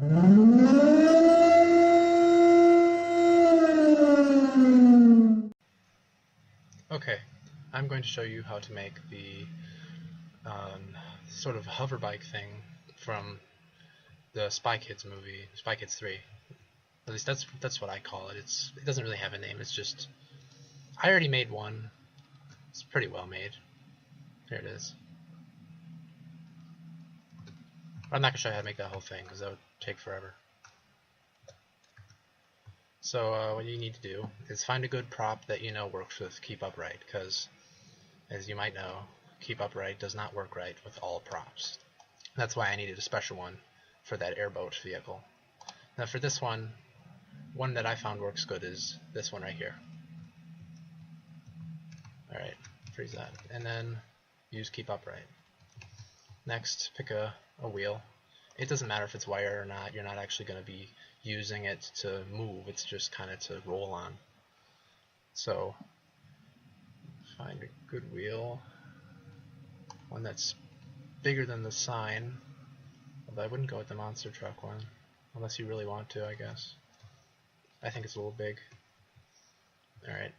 Okay, I'm going to show you how to make the sort of hover bike thing from the Spy Kids movie, Spy Kids 3. At least that's what I call it. It doesn't really have a name. It's just, I already made one. It's pretty well made. Here it is. I'm not gonna show you how to make that whole thing because that would take forever. So what you need to do is find a good prop that you know works with Keep Upright, because as you might know, Keep Upright does not work right with all props. That's why I needed a special one for that airboat vehicle. Now for this one that I found works good is this one right here. Alright, freeze that. And then use Keep Upright. Next, pick a wheel. It doesn't matter if it's wire or not, you're not actually going to be using it to move, it's just kind of to roll on. So, find a good wheel, one that's bigger than the sign, although I wouldn't go with the monster truck one, unless you really want to, I guess. I think it's a little big. Alright.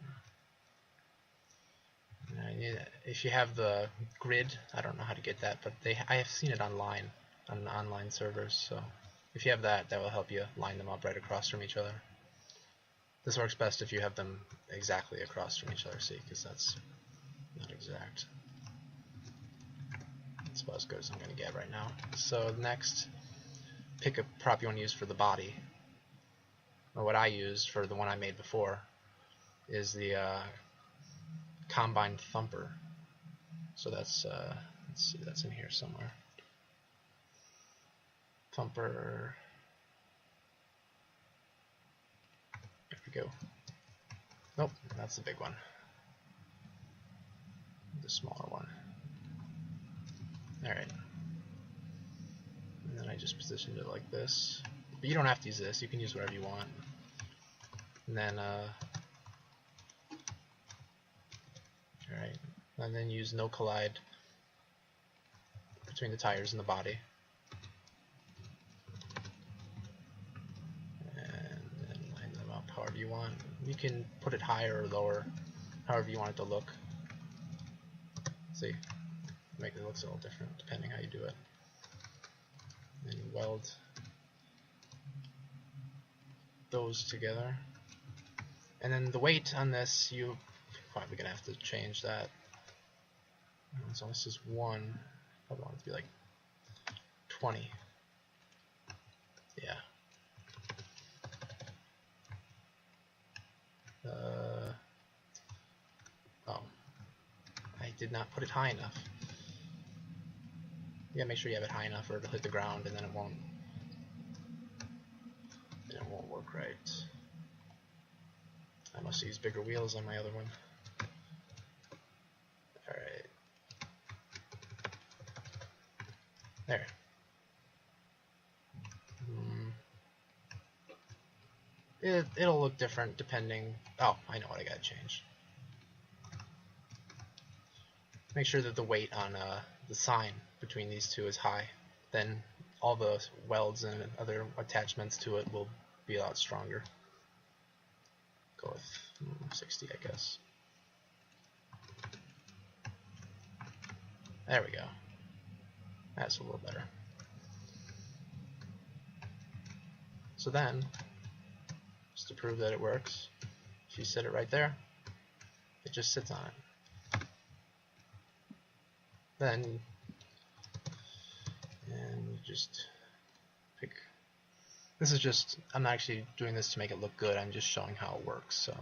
If you have the grid, I don't know how to get that, but I have seen it online, on online servers, so if you have that, that will help you line them up right across from each other. This works best if you have them exactly across from each other, see, because that's not exact. That's about as good as I'm going to get right now. So next, pick a prop you want to use for the body. Or what I used for the one I made before is the Combine Thumper. So that's, let's see, that's in here somewhere. Thumper. There we go. Nope, that's the big one. The smaller one. Alright. And then I just positioned it like this. But you don't have to use this, you can use whatever you want. And then, alright. And then use no collide between the tires and the body. However you want. You can put it higher or lower, however you want it to look. See, make it look a little different depending how you do it. And you weld those together. And then the weight on this, you're probably gonna have to change that. So this is 1. Probably want it to be like 20. Yeah. Oh, I did not put it high enough. You gotta make sure you have it high enough or it'll hit the ground and then it won't work right. I must use bigger wheels on my other one. Alright. There. It'll look different depending. Oh, I know what I gotta change. Make sure that the weight on the sign between these two is high. Then all the welds and other attachments to it will be a lot stronger. Go with 60, I guess. There we go. That's a little better. So then, just to prove that it works, if you set it right there, it just sits on it. Then, and you just pick. This is just, I'm not actually doing this to make it look good, I'm just showing how it works. So,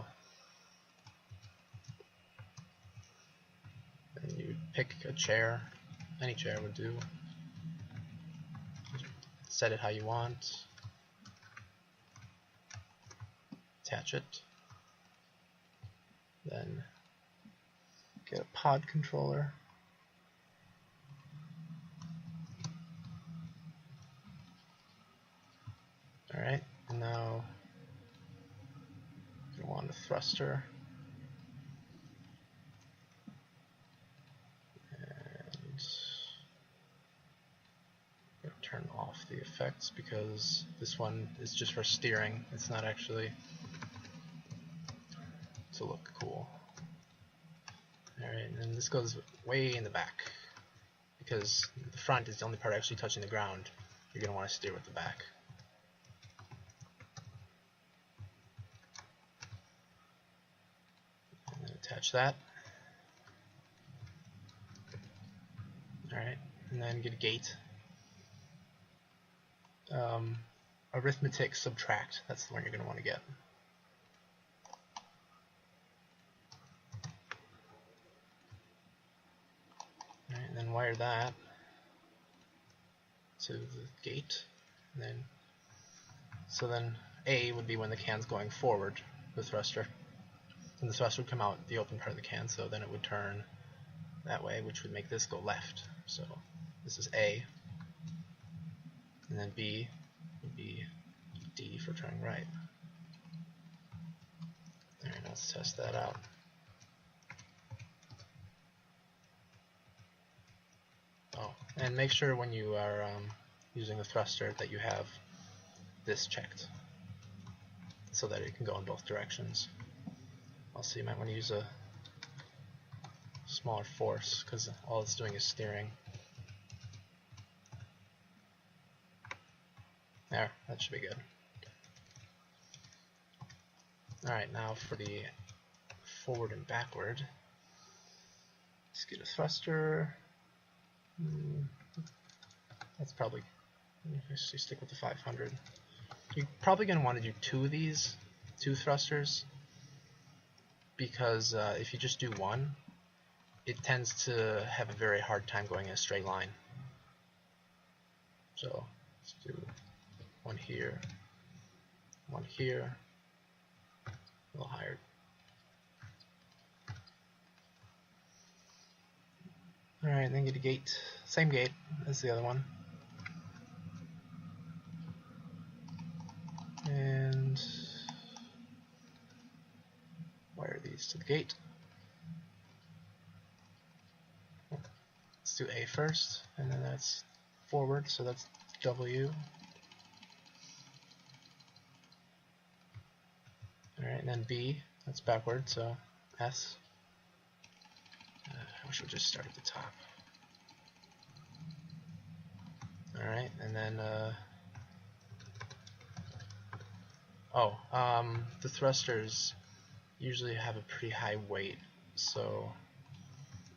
then you pick a chair, any chair would do. Set it how you want. Attach it. Then get a pod controller. Alright, and now you want a thruster. And turn off the effects because this one is just for steering. It's not actually to look cool. Alright, and this goes way in the back because the front is the only part actually touching the ground. You're going to want to steer with the back. And then attach that. Alright, and then get a gate. Arithmetic subtract, that's the one you're going to want to get. Alright, and then wire that to the gate. And then, so then A would be when the can's going forward, the thruster. And the thruster would come out the open part of the can, so then it would turn that way, which would make this go left. So this is A. And then B would be D for turning right. Alright, let's test that out. Oh, and make sure when you are using the thruster that you have this checked so that it can go in both directions. Also, you might want to use a smaller force because all it's doing is steering. There, that should be good. Alright, now for the forward and backward. Let's get a thruster. That's probably, if you stick with the 500. You're probably going to want to do two of these, two thrusters, because if you just do one, it tends to have a very hard time going in a straight line. So let's do one here, a little higher. Alright, then get a gate, same gate as the other one. And wire these to the gate. Let's do A first, and then that's forward, so that's W. Alright, and then B, that's backward, so S. I wish we'd just start at the top. Alright, and then the thrusters usually have a pretty high weight, so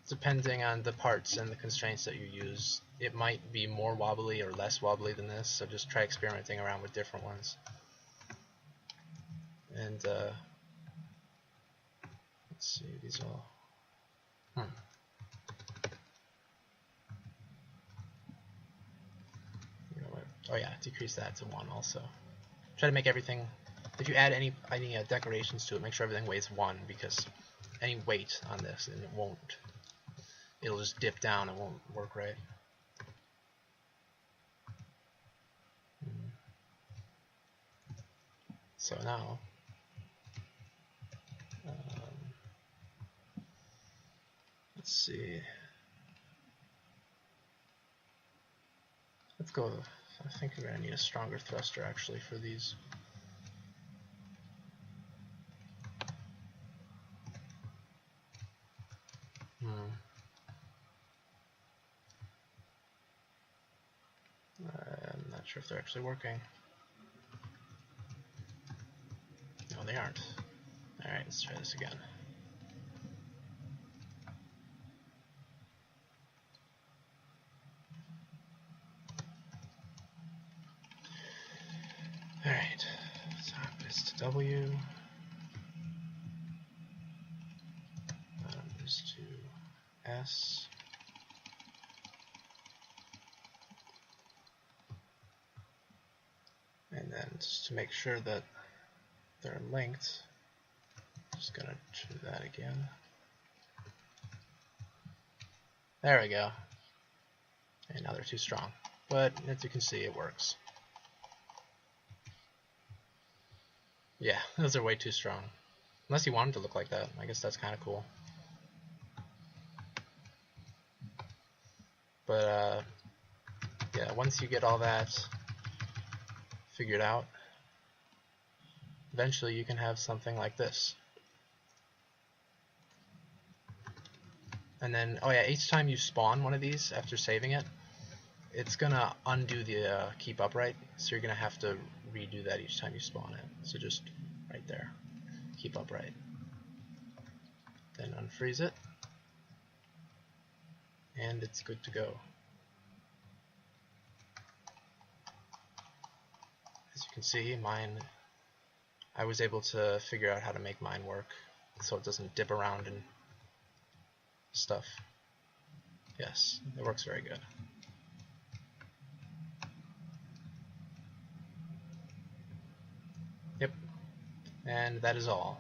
depending on the parts and the constraints that you use, it might be more wobbly or less wobbly than this, so just try experimenting around with different ones. And let's see, these all oh yeah, decrease that to 1 also. Try to make everything, if you add any decorations to it, make sure everything weighs 1, because any weight on this, and it'll just dip down, it won't work right. So now, let's see, let's go, I think we're going to need a stronger thruster actually for these. I'm not sure if they're actually working. No, they aren't. Alright, let's try this again. Alright, top is to W, bottom is to S. And then just to make sure that they're linked, I'm just going to do that again. There we go. And now they're too strong. But as you can see, it works. Yeah, those are way too strong. Unless you want them to look like that. I guess that's kind of cool. But yeah, once you get all that figured out, eventually you can have something like this. And then, oh yeah, each time you spawn one of these after saving it, it's gonna undo the keep upright, so you're gonna have to redo that each time you spawn it. So just right there, keep upright. Then unfreeze it, and it's good to go. As you can see, mine, I was able to figure out how to make mine work so it doesn't dip around and stuff. Yes, it works very good. Yep, and that is all.